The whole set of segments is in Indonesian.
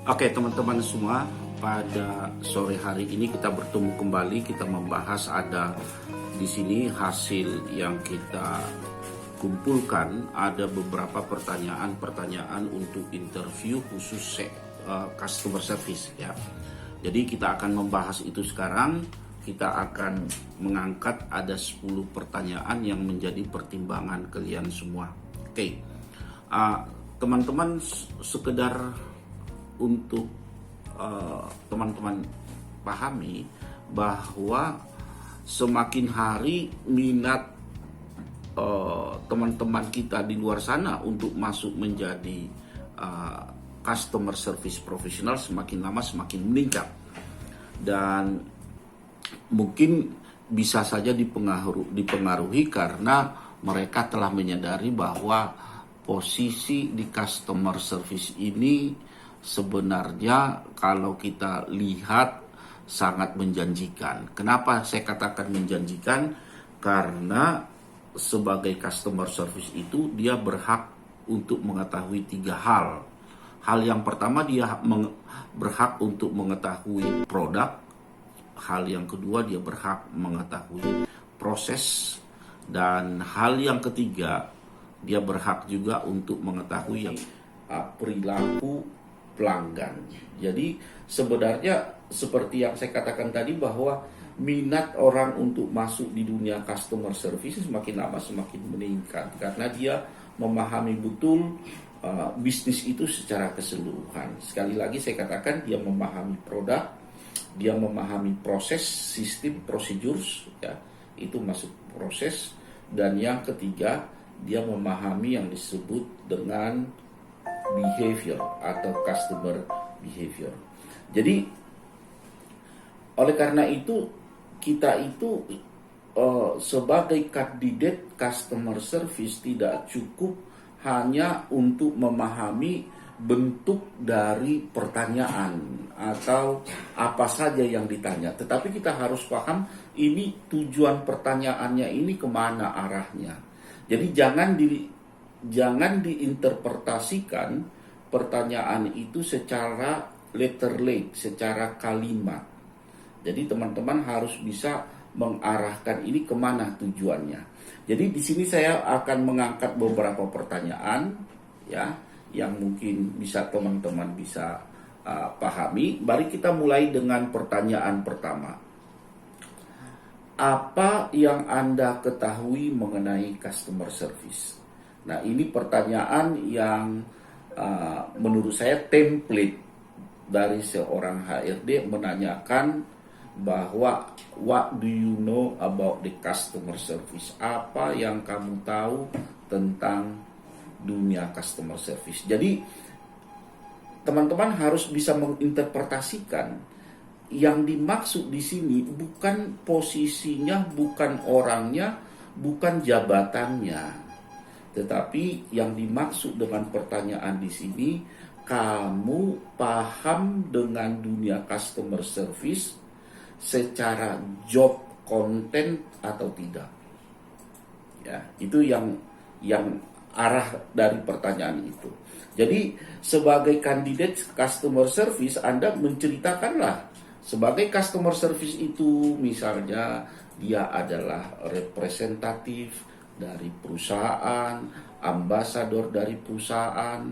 Oke teman-teman semua, pada sore hari ini kita bertemu kembali, kita membahas ada di sini hasil yang kita kumpulkan, ada beberapa pertanyaan-pertanyaan untuk interview khusus customer service ya. Jadi kita akan membahas itu sekarang. Kita akan mengangkat ada 10 pertanyaan yang menjadi pertimbangan kalian semua. Oke. Teman-teman, sekedar untuk teman-teman pahami bahwa semakin hari minat teman-teman kita di luar sana untuk masuk menjadi customer service profesional semakin lama semakin meningkat, dan mungkin bisa saja dipengaruhi karena mereka telah menyadari bahwa posisi di customer service ini sebenarnya kalau kita lihat sangat menjanjikan. Kenapa saya katakan menjanjikan? Karena sebagai customer service itu dia berhak untuk mengetahui 3 hal. Hal yang pertama, dia berhak untuk mengetahui produk. Hal yang kedua, dia berhak mengetahui proses. Dan hal yang ketiga, dia berhak juga untuk mengetahui perilaku pelanggan. Jadi sebenarnya seperti yang saya katakan tadi bahwa minat orang untuk masuk di dunia customer service semakin lama semakin meningkat karena dia memahami betul bisnis itu secara keseluruhan. Sekali lagi saya katakan, dia memahami produk, dia memahami proses, sistem, prosedur, ya, itu masuk proses. Dan yang ketiga, dia memahami yang disebut dengan behavior atau customer behavior. Jadi oleh karena itu kita itu sebagai kandidat customer service tidak cukup hanya untuk memahami bentuk dari pertanyaan atau apa saja yang ditanya, tetapi kita harus paham ini tujuan pertanyaannya ini kemana arahnya. Jadi jangan diinterpretasikan pertanyaan itu secara letterlek, secara kalimat. Jadi teman-teman harus bisa mengarahkan ini kemana tujuannya. Jadi di sini saya akan mengangkat beberapa pertanyaan ya yang mungkin bisa teman-teman bisa pahami. Mari kita mulai dengan pertanyaan pertama. Apa yang Anda ketahui mengenai customer service? Nah, ini pertanyaan yang menurut saya template dari seorang HRD menanyakan bahwa what do you know about the customer service? Apa yang kamu tahu tentang dunia customer service? Jadi teman-teman harus bisa menginterpretasikan yang dimaksud di sini bukan posisinya, bukan orangnya, bukan jabatannya, tetapi yang dimaksud dengan pertanyaan di sini, kamu paham dengan dunia customer service secara job content atau tidak? Ya, itu yang arah dari pertanyaan itu. Jadi sebagai kandidat customer service, Anda menceritakanlah sebagai customer service itu misalnya dia adalah representatif dari perusahaan, ambasador dari perusahaan,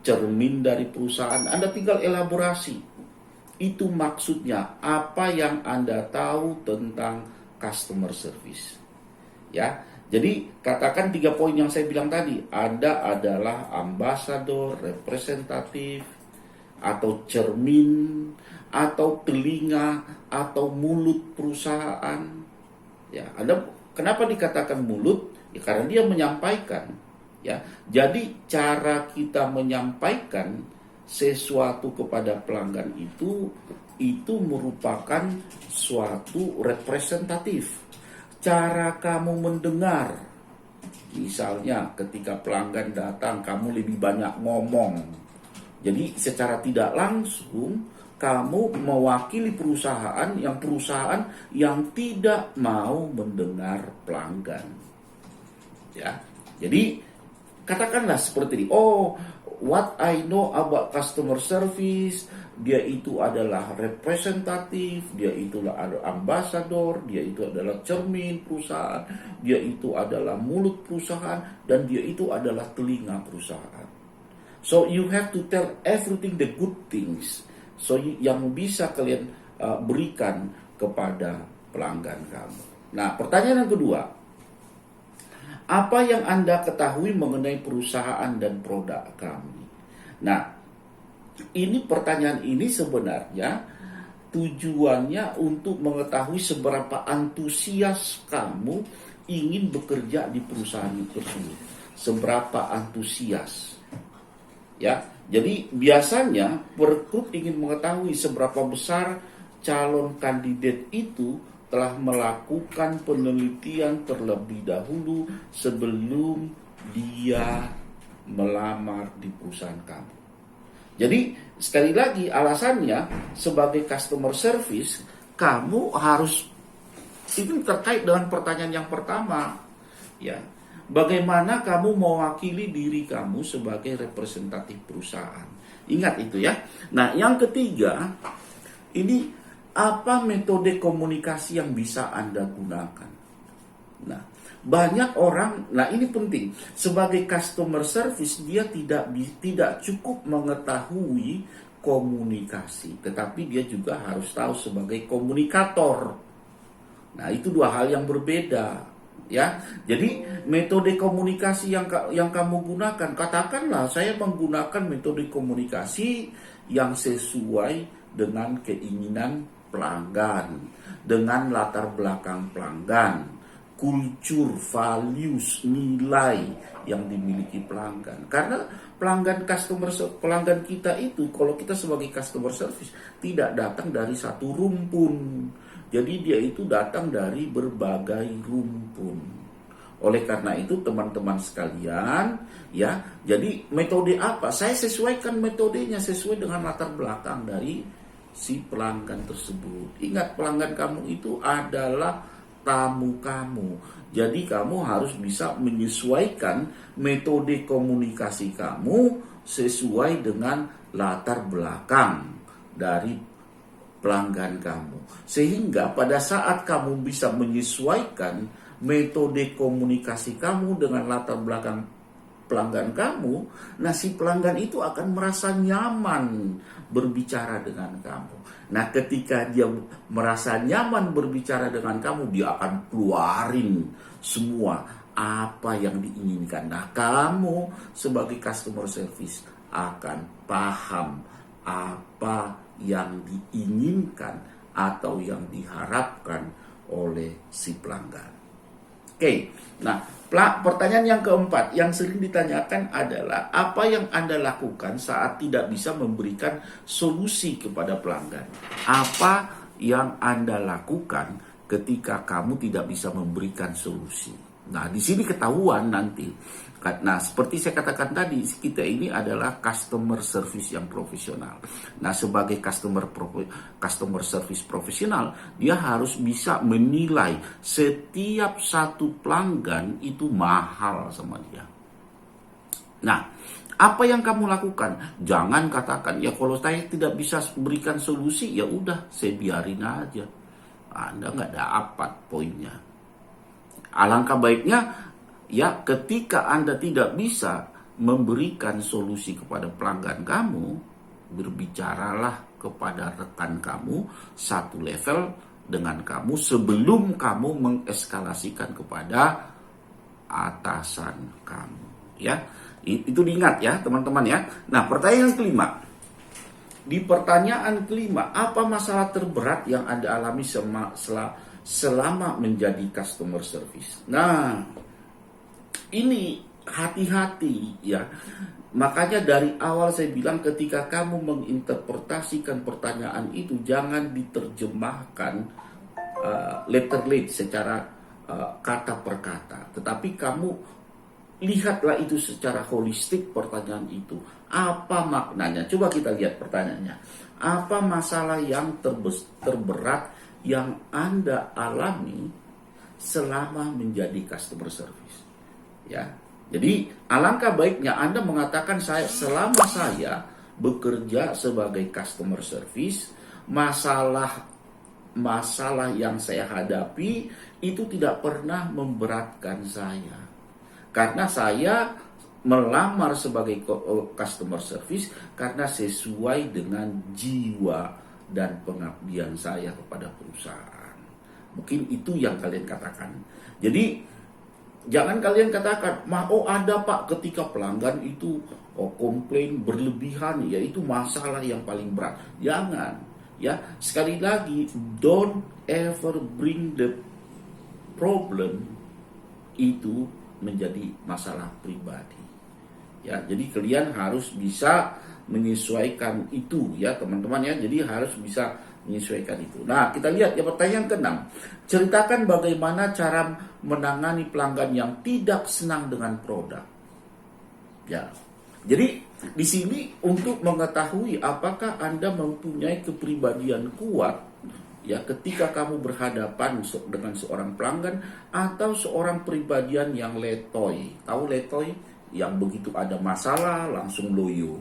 cermin dari perusahaan. Anda tinggal elaborasi. Itu maksudnya apa yang Anda tahu tentang customer service. Ya. Jadi katakan 3 poin yang saya bilang tadi. Anda adalah ambasador, representatif, atau cermin, atau telinga, atau mulut perusahaan. Ya, Anda kenapa dikatakan mulut? Ya, karena dia menyampaikan. Ya, jadi cara kita menyampaikan sesuatu kepada pelanggan itu merupakan suatu representatif. Cara kamu mendengar, misalnya ketika pelanggan datang kamu lebih banyak ngomong, jadi secara tidak langsung kamu mewakili perusahaan yang tidak mau mendengar pelanggan. Ya, jadi katakanlah seperti ini. Oh, what I know about customer service, dia itu adalah representatif, dia itulah ambassador, dia itu adalah cermin perusahaan, dia itu adalah mulut perusahaan, dan dia itu adalah telinga perusahaan. So you have to tell everything the good things, so yang bisa kalian berikan kepada pelanggan kamu. Nah, pertanyaan yang kedua, apa yang Anda ketahui mengenai perusahaan dan produk kami? Nah, ini pertanyaan ini sebenarnya tujuannya untuk mengetahui seberapa antusias kamu ingin bekerja di perusahaan tersebut. Seberapa antusias. Ya, jadi biasanya perekrut ingin mengetahui seberapa besar calon kandidat itu telah melakukan penelitian terlebih dahulu sebelum dia melamar di perusahaan kamu. Jadi sekali lagi alasannya sebagai customer service kamu harus, ini terkait dengan pertanyaan yang pertama, ya. Bagaimana kamu mewakili diri kamu sebagai representatif perusahaan? Ingat itu ya. Nah, yang ketiga, ini apa metode komunikasi yang bisa Anda gunakan? Nah, banyak orang, nah ini penting, sebagai customer service dia tidak cukup mengetahui komunikasi, tetapi dia juga harus tahu sebagai komunikator. Nah, itu dua hal yang berbeda. Ya, jadi metode komunikasi yang kamu gunakan, katakanlah saya menggunakan metode komunikasi yang sesuai dengan keinginan pelanggan, dengan latar belakang pelanggan, kultur, values, nilai yang dimiliki pelanggan. Karena pelanggan kita itu, kalau kita sebagai customer service tidak datang dari satu rumpun. Jadi dia itu datang dari berbagai rumpun. Oleh karena itu teman-teman sekalian, ya, jadi metode apa? Saya sesuaikan metodenya sesuai dengan latar belakang dari si pelanggan tersebut. Ingat, pelanggan kamu itu adalah tamu kamu. Jadi kamu harus bisa menyesuaikan metode komunikasi kamu sesuai dengan latar belakang dari pelanggan kamu. Sehingga pada saat kamu bisa menyesuaikan metode komunikasi kamu dengan latar belakang pelanggan kamu, nah si pelanggan itu akan merasa nyaman berbicara dengan kamu. Nah, ketika dia merasa nyaman berbicara dengan kamu, dia akan keluarin semua apa yang diinginkan. Nah, kamu sebagai customer service akan paham apa yang diinginkan atau yang diharapkan oleh si pelanggan. Oke, nah pertanyaan yang keempat yang sering ditanyakan adalah apa yang Anda lakukan saat tidak bisa memberikan solusi kepada pelanggan? Apa yang Anda lakukan ketika kamu tidak bisa memberikan solusi? Nah, di sini ketahuan nanti. Nah, seperti saya katakan tadi, kita ini adalah customer service yang profesional. Nah, sebagai customer service profesional, dia harus bisa menilai setiap satu pelanggan itu mahal sama dia. Nah, apa yang kamu lakukan? Jangan katakan, ya kalau saya tidak bisa berikan solusi, ya udah, saya biarin aja. Anda nggak dapat poinnya. Alangkah baiknya, ya, ketika Anda tidak bisa memberikan solusi kepada pelanggan kamu, berbicaralah kepada rekan kamu satu level dengan kamu sebelum kamu mengeskalasikan kepada atasan kamu. Ya, itu diingat ya teman-teman ya. Nah, pertanyaan kelima. Di pertanyaan kelima, apa masalah terberat yang Anda alami selama menjadi customer service? Nah, ini hati-hati ya. Makanya dari awal saya bilang ketika kamu menginterpretasikan pertanyaan itu jangan diterjemahkan letter-letter secara kata per kata. Tetapi kamu lihatlah itu secara holistik pertanyaan itu. Apa maknanya? Coba kita lihat pertanyaannya. Apa masalah yang terberat yang Anda alami selama menjadi customer service? Ya, Jadi alangkah baiknya Anda mengatakan selama saya bekerja sebagai customer service, masalah yang saya hadapi itu tidak pernah memberatkan saya. Karena saya melamar sebagai customer service karena sesuai dengan jiwa dan pengabdian saya kepada perusahaan. Mungkin itu yang kalian katakan. Jadi jangan kalian katakan, ada Pak ketika pelanggan itu komplain berlebihan, ya itu masalah yang paling berat. Jangan, ya sekali lagi, don't ever bring the problem itu menjadi masalah pribadi. Ya, jadi kalian harus bisa menyesuaikan itu ya teman-teman ya. Jadi harus bisa menyesuaikan itu. Nah, kita lihat ya pertanyaan ke-6. Ceritakan bagaimana cara menangani pelanggan yang tidak senang dengan produk. Ya. Jadi di sini untuk mengetahui apakah Anda mempunyai kepribadian kuat ya ketika kamu berhadapan dengan seorang pelanggan atau seorang pribadian yang letoy. Tahu letoy? Yang begitu ada masalah langsung loyo.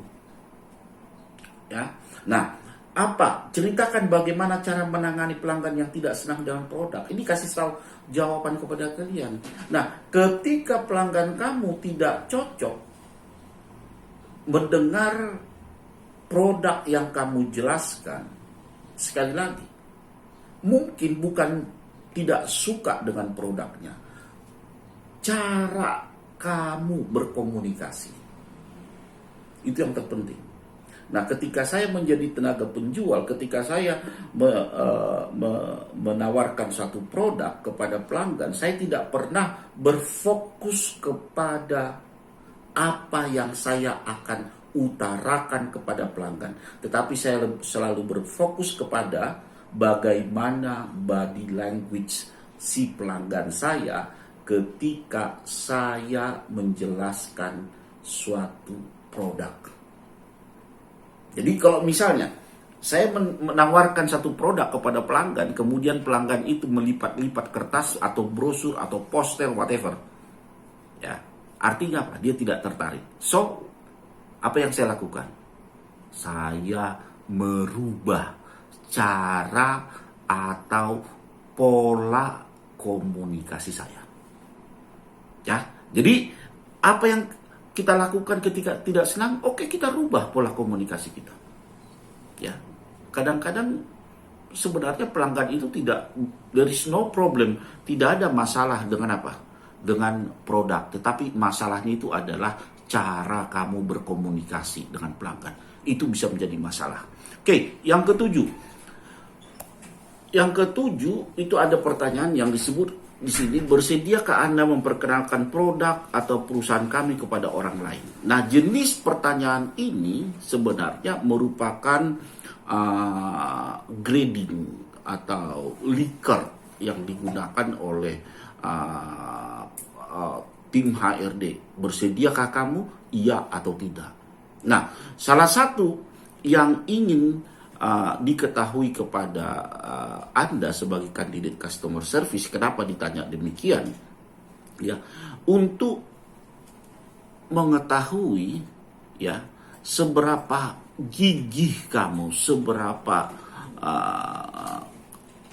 Ya. Nah, ceritakan bagaimana cara menangani pelanggan yang tidak senang dengan produk. Ini kasih tahu jawaban kepada kalian. Nah, ketika pelanggan kamu tidak cocok mendengar produk yang kamu jelaskan, sekali lagi, mungkin bukan tidak suka dengan produknya, cara kamu berkomunikasi itu yang terpenting. Nah, ketika saya menjadi tenaga penjual, ketika saya menawarkan satu produk kepada pelanggan, saya tidak pernah berfokus kepada apa yang saya akan utarakan kepada pelanggan, tetapi saya selalu berfokus kepada bagaimana body language si pelanggan saya ketika saya menjelaskan suatu produk. Jadi kalau misalnya saya menawarkan satu produk kepada pelanggan, kemudian pelanggan itu melipat-lipat kertas atau brosur atau poster whatever, ya artinya apa? Dia tidak tertarik. So, apa yang saya lakukan? Saya merubah cara atau pola komunikasi saya. Ya, jadi apa yang kita lakukan ketika tidak senang, oke, kita rubah pola komunikasi kita. Ya, kadang-kadang sebenarnya pelanggan itu there is no problem, tidak ada masalah dengan apa? Dengan produk, tetapi masalahnya itu adalah cara kamu berkomunikasi dengan pelanggan. Itu bisa menjadi masalah. Oke, yang ketujuh. Yang ketujuh itu ada pertanyaan yang disebut di sini, bersediakah Anda memperkenalkan produk atau perusahaan kami kepada orang lain? Nah, jenis pertanyaan ini sebenarnya merupakan grading atau Likert yang digunakan oleh tim HRD. Bersediakah kamu? Iya atau tidak? Nah, salah satu yang ingin diketahui kepada Anda sebagai kandidat customer service, kenapa ditanya demikian? Ya, untuk mengetahui ya seberapa gigih kamu, seberapa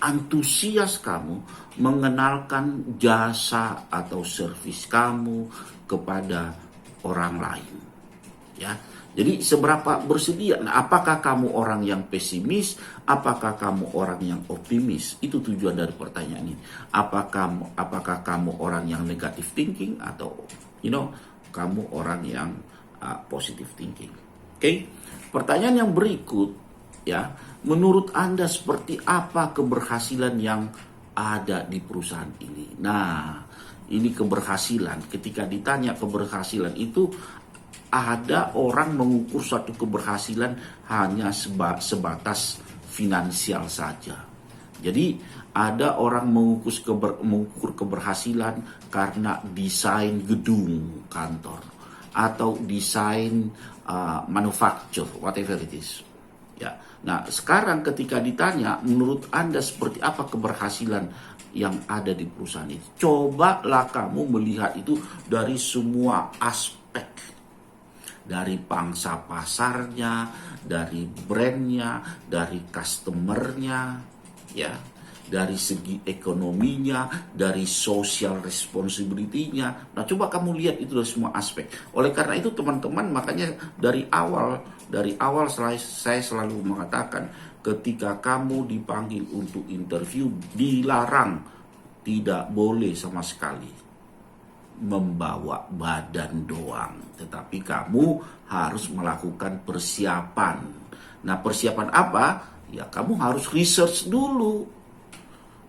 antusias kamu mengenalkan jasa atau servis kamu kepada orang lain. Ya. Jadi seberapa bersedia? Nah, apakah kamu orang yang pesimis? Apakah kamu orang yang optimis? Itu tujuan dari pertanyaan ini. Apakah kamu orang yang negative thinking atau kamu orang yang positive thinking? Oke. Pertanyaan yang berikut ya, menurut Anda seperti apa keberhasilan yang ada di perusahaan ini? Nah, ini keberhasilan. Ketika ditanya keberhasilan itu, ada orang mengukur suatu keberhasilan hanya sebatas finansial saja. Jadi ada orang mengukur keberhasilan karena desain gedung kantor atau desain manufacture, whatever it is. Ya. Nah, sekarang ketika ditanya menurut Anda seperti apa keberhasilan yang ada di perusahaan itu. Cobalah kamu melihat itu dari semua aspek. Dari pangsa pasarnya, dari brandnya, dari customernya, ya, dari segi ekonominya, dari social responsibility-nya. Nah, coba kamu lihat itu dari semua aspek. Oleh karena itu teman-teman, makanya dari awal saya selalu mengatakan, ketika kamu dipanggil untuk interview, dilarang, tidak boleh sama sekali membawa badan doang, tetapi kamu harus melakukan persiapan. Nah, persiapan apa? Ya, kamu harus research dulu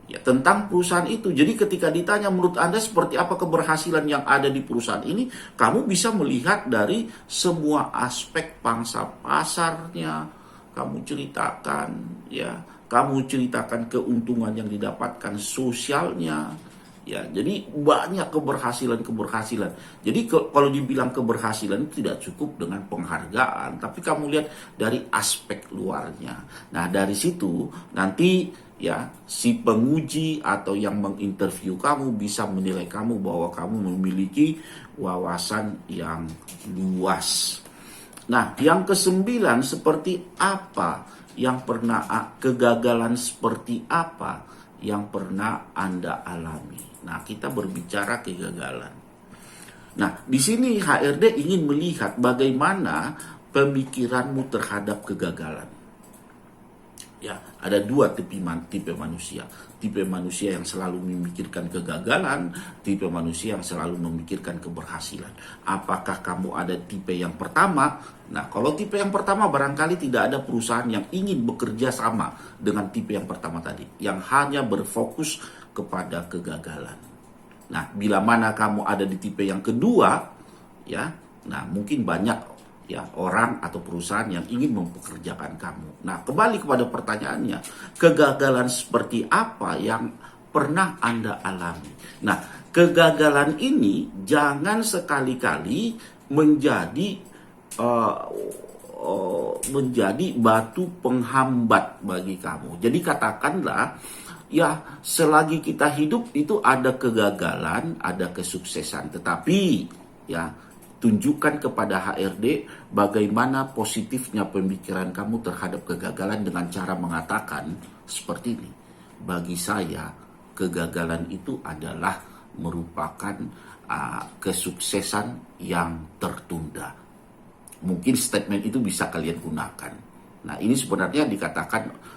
ya tentang perusahaan itu. Jadi ketika ditanya menurut Anda seperti apa keberhasilan yang ada di perusahaan ini, kamu bisa melihat dari semua aspek pangsa pasarnya. Kamu ceritakan ya, kamu ceritakan keuntungan yang didapatkan sosialnya. Ya, jadi banyak keberhasilan. Jadi kalau dibilang keberhasilan itu tidak cukup dengan penghargaan, tapi kamu lihat dari aspek luarnya. Nah, dari situ nanti ya si penguji atau yang menginterview kamu bisa menilai kamu bahwa kamu memiliki wawasan yang luas. Nah, yang ke-9, seperti apa yang pernah, kegagalan seperti apa yang pernah Anda alami. Nah, kita berbicara kegagalan. Nah, di sini HRD ingin melihat bagaimana pemikiranmu terhadap kegagalan. Ya, ada dua tipe manusia. Tipe manusia yang selalu memikirkan kegagalan, tipe manusia yang selalu memikirkan keberhasilan. Apakah kamu ada tipe yang pertama? Nah, kalau tipe yang pertama barangkali tidak ada perusahaan yang ingin bekerja sama dengan tipe yang pertama tadi, yang hanya berfokus kepada kegagalan. Nah, bila mana kamu ada di tipe yang kedua, ya, nah mungkin banyak ya orang atau perusahaan yang ingin mempekerjakan kamu. Nah, kembali kepada pertanyaannya, kegagalan seperti apa yang pernah Anda alami? Nah, kegagalan ini jangan sekali-kali menjadi batu penghambat bagi kamu. Jadi katakanlah, ya selagi kita hidup itu ada kegagalan, ada kesuksesan. Tetapi ya tunjukkan kepada HRD bagaimana positifnya pemikiran kamu terhadap kegagalan dengan cara mengatakan seperti ini. Bagi saya, kegagalan itu adalah merupakan kesuksesan yang tertunda. Mungkin statement itu bisa kalian gunakan. Nah, ini sebenarnya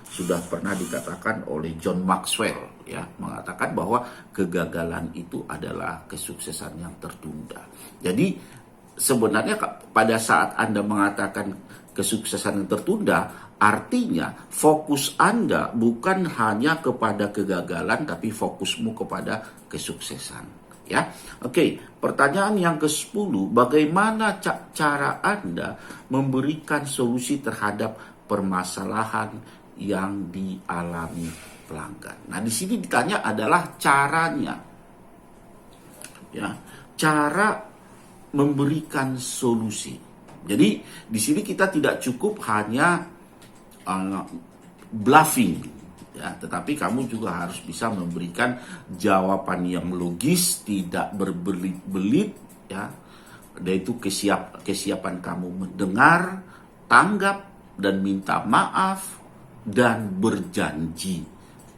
sudah pernah dikatakan oleh John Maxwell, ya, mengatakan bahwa kegagalan itu adalah kesuksesan yang tertunda. Jadi sebenarnya pada saat Anda mengatakan kesuksesan yang tertunda, artinya fokus Anda bukan hanya kepada kegagalan, tapi fokusmu kepada kesuksesan. Ya, oke. Pertanyaan yang ke-10, bagaimana cara Anda memberikan solusi terhadap permasalahan yang dialami pelanggan? Nah, di sini ditanya adalah caranya. Ya, cara memberikan solusi. Jadi di sini kita tidak cukup hanya bluffing, ya, tetapi kamu juga harus bisa memberikan jawaban yang logis, tidak berbelit-belit, ya, yaitu kesiapan kamu mendengar, tanggap dan minta maaf dan berjanji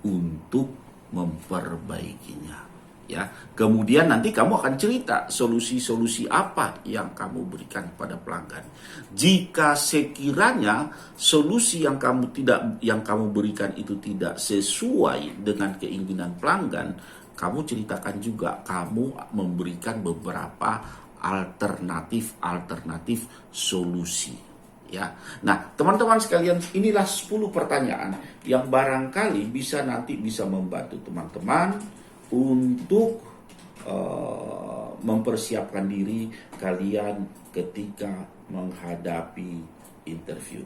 untuk memperbaikinya. Ya, kemudian nanti kamu akan cerita solusi-solusi apa yang kamu berikan kepada pelanggan. Jika sekiranya solusi yang kamu berikan itu tidak sesuai dengan keinginan pelanggan, kamu ceritakan juga kamu memberikan beberapa alternatif solusi. Ya. Nah, teman-teman sekalian, inilah 10 pertanyaan yang barangkali bisa membantu teman-teman untuk mempersiapkan diri kalian ketika menghadapi interview.